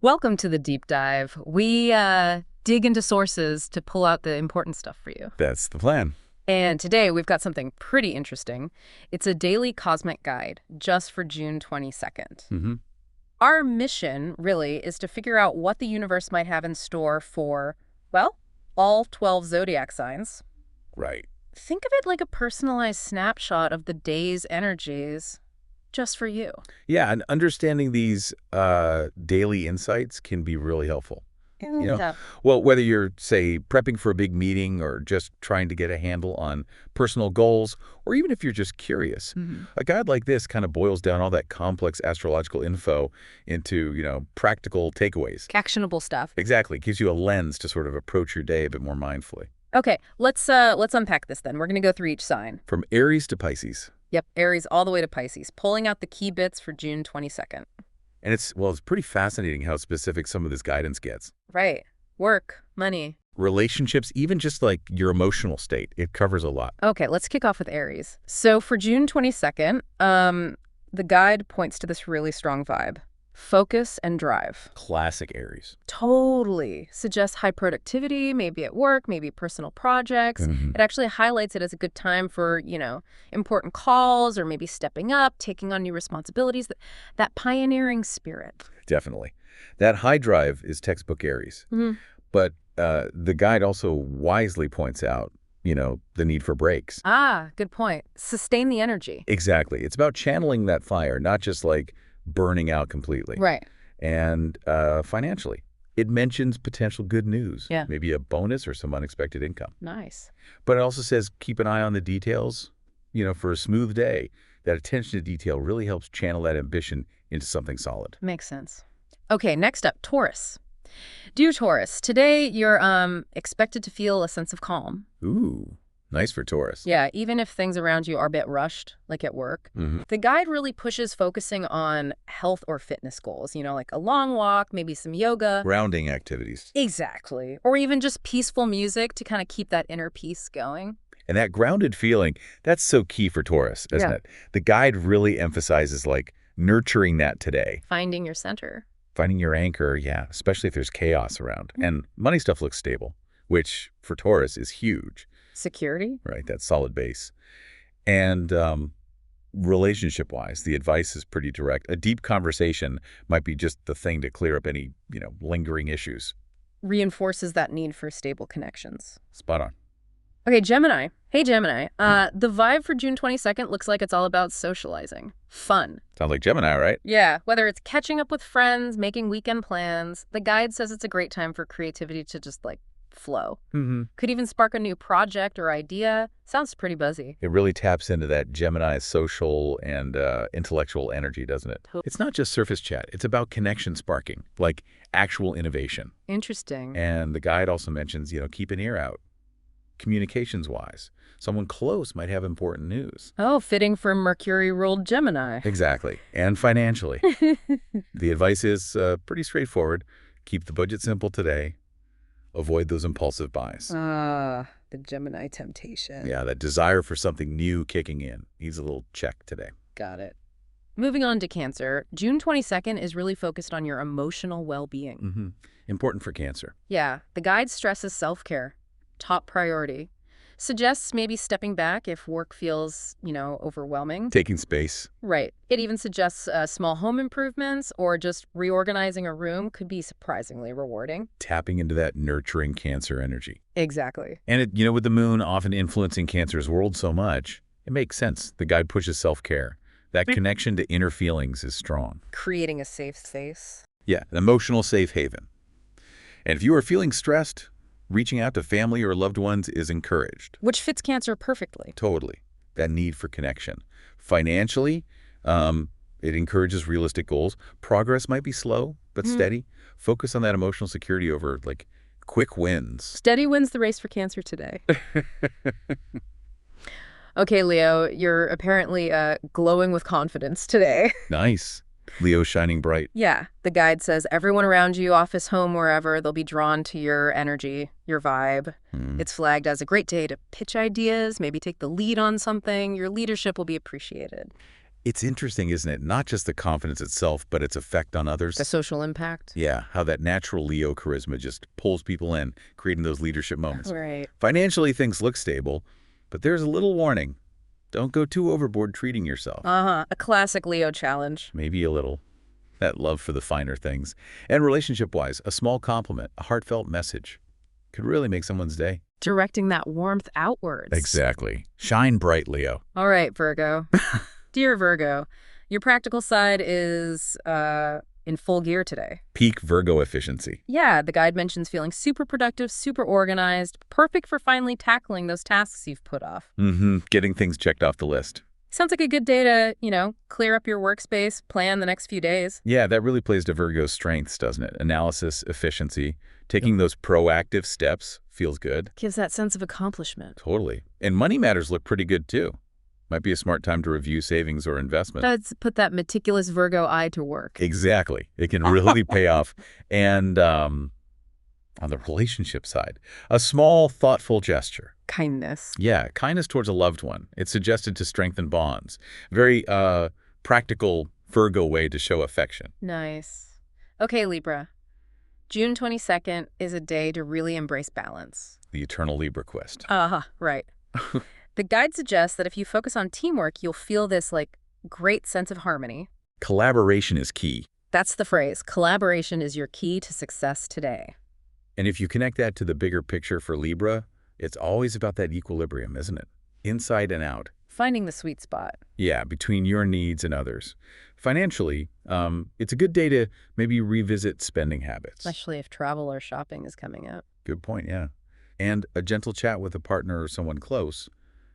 Welcome to the deep dive. We dig into sources to pull out the important stuff for you. That's the plan. And today we've got something pretty interesting. It's a daily cosmic guide just for June 22nd. Mm-hmm. Our mission, really, is to figure out what the universe might have in store for, well, all 12 zodiac signs. Right. Think of it like a personalized snapshot of the day's energies just for you. Yeah, and understanding these daily insights can be really helpful. Yeah. Well, whether you're, say, prepping for a big meeting or just trying to get a handle on personal goals, or even if you're just curious, a guide like this kind of boils down all that complex astrological info into, practical takeaways. Actionable stuff. Exactly. Gives you a lens to sort of approach your day a bit more mindfully. Okay, let's unpack this then. We're going to go through each sign. From Aries to Pisces. Yep, Aries all the way to Pisces, pulling out the key bits for June 22nd. And it's pretty fascinating how specific some of this guidance gets. Right. Work, money. Relationships, even just like your emotional state. It covers a lot. Okay, let's kick off with Aries. So for June 22nd, the guide points to this really strong vibe. Focus and drive. Classic Aries. Totally. Suggests high productivity, maybe at work, maybe personal projects. It actually highlights it as a good time for, important calls or maybe stepping up, taking on new responsibilities, that pioneering spirit. Definitely. That high drive is textbook Aries. But the guide also wisely points out, the need for breaks. Ah, good point. Sustain the energy. Exactly. It's about channeling that fire, not just like burning out completely. Right. And financially, it mentions potential good news. Yeah. Maybe a bonus or some unexpected income. Nice. But it also says keep an eye on the details, for a smooth day. That attention to detail really helps channel that ambition into something solid. Makes sense. Okay, next up, Taurus. Dear Taurus, today you're expected to feel a sense of calm. Ooh, nice for Taurus. Yeah, even if things around you are a bit rushed, like at work. The guide really pushes focusing on health or fitness goals, like a long walk, maybe some yoga. Grounding activities. Exactly. Or even just peaceful music to kind of keep that inner peace going. And that grounded feeling, that's so key for Taurus, isn't it? The guide really emphasizes like nurturing that today. Finding your center. Finding your anchor, yeah, especially if there's chaos around. And money stuff looks stable, which for Taurus is huge. Security. Right, that solid base. And relationship-wise, the advice is pretty direct. A deep conversation might be just the thing to clear up any, lingering issues. Reinforces that need for stable connections. Spot on. Okay, Gemini. Hey, Gemini. The vibe for June 22nd looks like it's all about socializing. Fun. Sounds like Gemini, right? Yeah, whether it's catching up with friends, making weekend plans, the guide says it's a great time for creativity to just, flow. Could even spark a new project or idea. Sounds pretty buzzy. It really taps into that Gemini social and intellectual energy, doesn't it? It's not just surface chat. It's about connection sparking, like actual innovation. Interesting. And the guide also mentions, keep an ear out. Communications-wise, someone close might have important news. Oh, fitting for Mercury-ruled Gemini. Exactly. And financially. The advice is pretty straightforward. Keep the budget simple today. Avoid those impulsive buys. The Gemini temptation. Yeah, that desire for something new kicking in. Needs a little check today. Got it. Moving on to Cancer, June 22nd is really focused on your emotional well-being. Important for Cancer. Yeah, the guide stresses self-care. Top priority. Suggests maybe stepping back if work feels, overwhelming. Taking space. Right. It even suggests small home improvements or just reorganizing a room could be surprisingly rewarding. Tapping into that nurturing Cancer energy. Exactly. And it, with the moon often influencing Cancer's world so much, it makes sense. The guide pushes self-care. That connection to inner feelings is strong. Creating a safe space. Yeah, an emotional safe haven. And if you are feeling stressed, reaching out to family or loved ones is encouraged. Which fits Cancer perfectly. Totally. That need for connection. Financially, it encourages realistic goals. Progress might be slow, but steady. Focus on that emotional security over, quick wins. Steady wins the race for Cancer today. Okay, Leo, you're apparently glowing with confidence today. Nice. Leo shining bright. Yeah. The guide says everyone around you, office, home, wherever, they'll be drawn to your energy, your vibe. It's flagged as a great day to pitch ideas, maybe take the lead on something. Your leadership will be appreciated. It's interesting, isn't it? Not just the confidence itself, but its effect on others. The social impact. Yeah, how that natural Leo charisma just pulls people in, creating those leadership moments. Right. Financially, things look stable, but there's a little warning. Don't go too overboard treating yourself. A classic Leo challenge. Maybe a little. That love for the finer things. And relationship-wise, a small compliment, a heartfelt message could really make someone's day. Directing that warmth outwards. Exactly. Shine bright, Leo. All right, Virgo. Dear Virgo, your practical side is in full gear today. Peak Virgo efficiency. Yeah, the guide mentions feeling super productive, super organized, perfect for finally tackling those tasks you've put off. Getting things checked off the list. Sounds like a good day to, clear up your workspace, plan the next few days. Yeah, that really plays to Virgo's strengths, doesn't it? Analysis, efficiency, taking those proactive steps feels good. Gives that sense of accomplishment. Totally. And money matters look pretty good, too. Might be a smart time to review savings or investment. Let's put that meticulous Virgo eye to work. Exactly. It can really pay off. And on the relationship side, a small, thoughtful gesture. Kindness. Yeah, kindness towards a loved one. It's suggested to strengthen bonds. Very practical Virgo way to show affection. Nice. Okay, Libra. June 22nd is a day to really embrace balance. The eternal Libra quest. Right. The guide suggests that if you focus on teamwork, you'll feel this, great sense of harmony. Collaboration is key. That's the phrase. Collaboration is your key to success today. And if you connect that to the bigger picture for Libra, it's always about that equilibrium, isn't it? Inside and out. Finding the sweet spot. Yeah, between your needs and others. Financially, it's a good day to maybe revisit spending habits. Especially if travel or shopping is coming up. Good point, yeah. And a gentle chat with a partner or someone close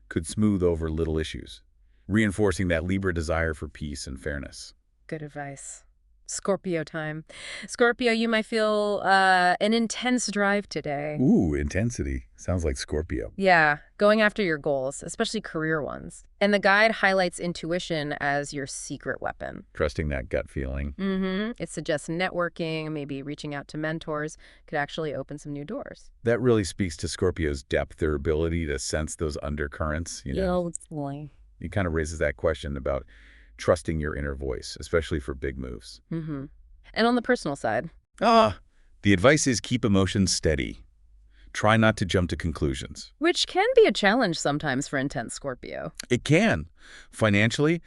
could smooth over little issues, reinforcing that Libra desire for peace and fairness. Good advice. Scorpio time. Scorpio, you might feel an intense drive today. Ooh, intensity. Sounds like Scorpio. Yeah, going after your goals, especially career ones. And the guide highlights intuition as your secret weapon. Trusting that gut feeling. It suggests networking, maybe reaching out to mentors could actually open some new doors. That really speaks to Scorpio's depth, their ability to sense those undercurrents. It kind of raises that question about trusting your inner voice, especially for big moves. And on the personal side? The advice is keep emotions steady. Try not to jump to conclusions. Which can be a challenge sometimes for intense Scorpio. It can. Financially,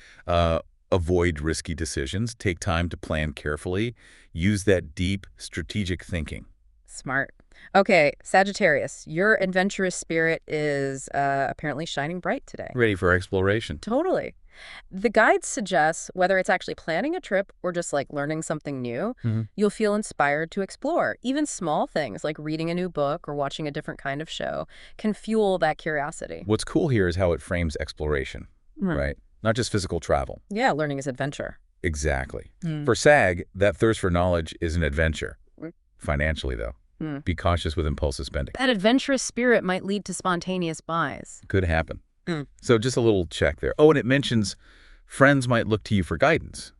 avoid risky decisions. Take time to plan carefully. Use that deep, strategic thinking. Smart. Okay, Sagittarius, your adventurous spirit is apparently shining bright today. Ready for exploration. Totally. The guide suggests whether it's actually planning a trip or just learning something new, you'll feel inspired to explore. Even small things like reading a new book or watching a different kind of show can fuel that curiosity. What's cool here is how it frames exploration, right? Not just physical travel. Yeah, learning is adventure. Exactly. For Sag, that thirst for knowledge is an adventure. Financially, though, be cautious with impulsive spending. That adventurous spirit might lead to spontaneous buys. Could happen. So just a little check there. Oh, and it mentions friends might look to you for guidance.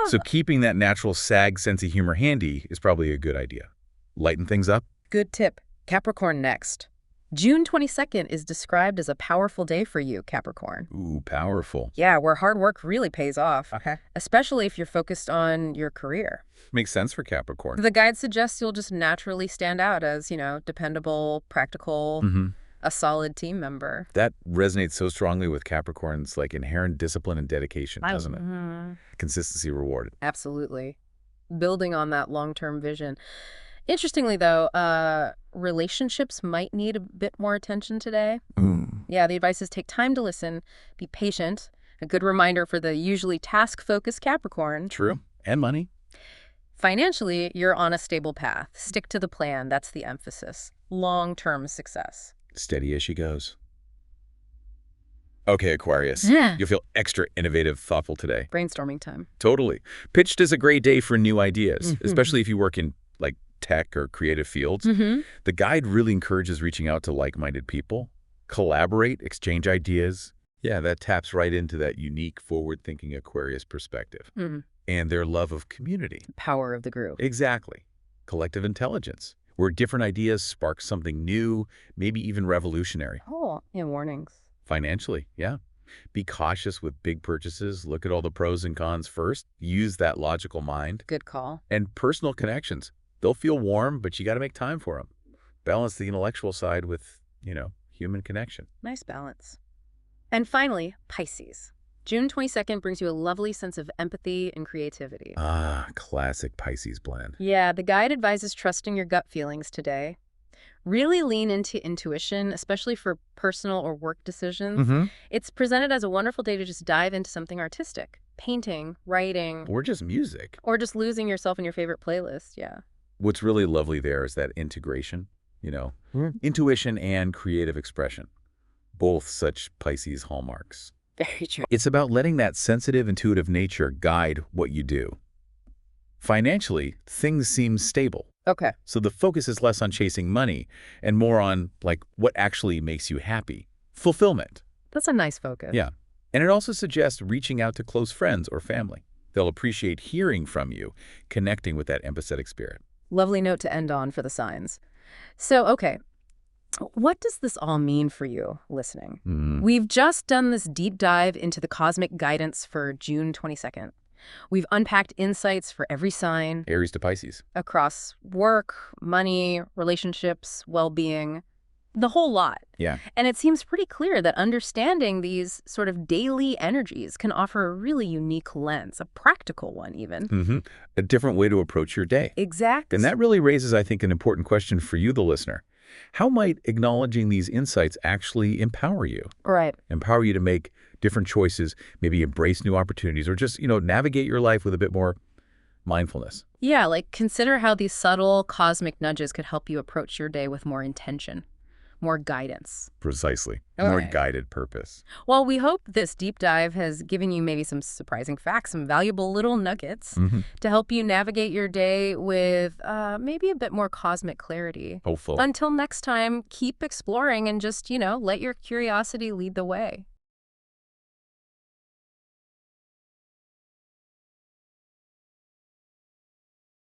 So keeping that natural Sag sense of humor handy is probably a good idea. Lighten things up. Good tip. Capricorn next. June 22nd is described as a powerful day for you, Capricorn. Ooh, powerful. Yeah, where hard work really pays off, especially if you're focused on your career. Makes sense for Capricorn. The guide suggests you'll just naturally stand out as, dependable, practical, a solid team member. That resonates so strongly with Capricorn's inherent discipline and dedication, doesn't it? Consistency rewarded. Absolutely. Building on that long-term vision. Interestingly, though, relationships might need a bit more attention today. Yeah, the advice is take time to listen, be patient. A good reminder for the usually task-focused Capricorn. True. And money. Financially, you're on a stable path. Stick to the plan. That's the emphasis. Long-term success. Steady as she goes. Okay, Aquarius. You'll feel extra innovative, thoughtful today. Brainstorming time. Totally. Pitched as a great day for new ideas, especially if you work in tech or creative fields. The guide really encourages reaching out to like-minded people, collaborate, exchange ideas. Yeah, that taps right into that unique, forward-thinking Aquarius perspective and their love of community. Power of the group. Exactly. Collective intelligence, where different ideas spark something new, maybe even revolutionary. And warnings. Financially, yeah. Be cautious with big purchases. Look at all the pros and cons first. Use that logical mind. Good call. And personal connections. They'll feel warm, but you got to make time for them. Balance the intellectual side with, human connection. Nice balance. And finally, Pisces. June 22nd brings you a lovely sense of empathy and creativity. Ah, classic Pisces blend. Yeah, the guide advises trusting your gut feelings today. Really lean into intuition, especially for personal or work decisions. It's presented as a wonderful day to just dive into something artistic. Painting, writing. Or just music. Or just losing yourself in your favorite playlist, yeah. What's really lovely there is that integration, intuition and creative expression. Both such Pisces hallmarks. Very true. It's about letting that sensitive, intuitive nature guide what you do. Financially, things seem stable. Okay. So the focus is less on chasing money and more on, what actually makes you happy. Fulfillment. That's a nice focus. Yeah. And it also suggests reaching out to close friends or family. They'll appreciate hearing from you, connecting with that empathetic spirit. Lovely note to end on for the signs. So, okay. What does this all mean for you listening? We've just done this deep dive into the cosmic guidance for June 22nd. We've unpacked insights for every sign. Aries to Pisces. Across work, money, relationships, well-being, the whole lot. Yeah. And it seems pretty clear that understanding these sort of daily energies can offer a really unique lens, a practical one even. A different way to approach your day. Exactly. And that really raises, I think, an important question for you, the listener. How might acknowledging these insights actually empower you? Right. Empower you to make different choices, maybe embrace new opportunities, or just, navigate your life with a bit more mindfulness. Yeah, consider how these subtle cosmic nudges could help you approach your day with more intention, more guidance. Precisely. All More right. guided purpose. Well, we hope this deep dive has given you maybe some surprising facts, some valuable little nuggets to help you navigate your day with maybe a bit more cosmic clarity. Hopeful. Until next time, keep exploring and just, let your curiosity lead the way.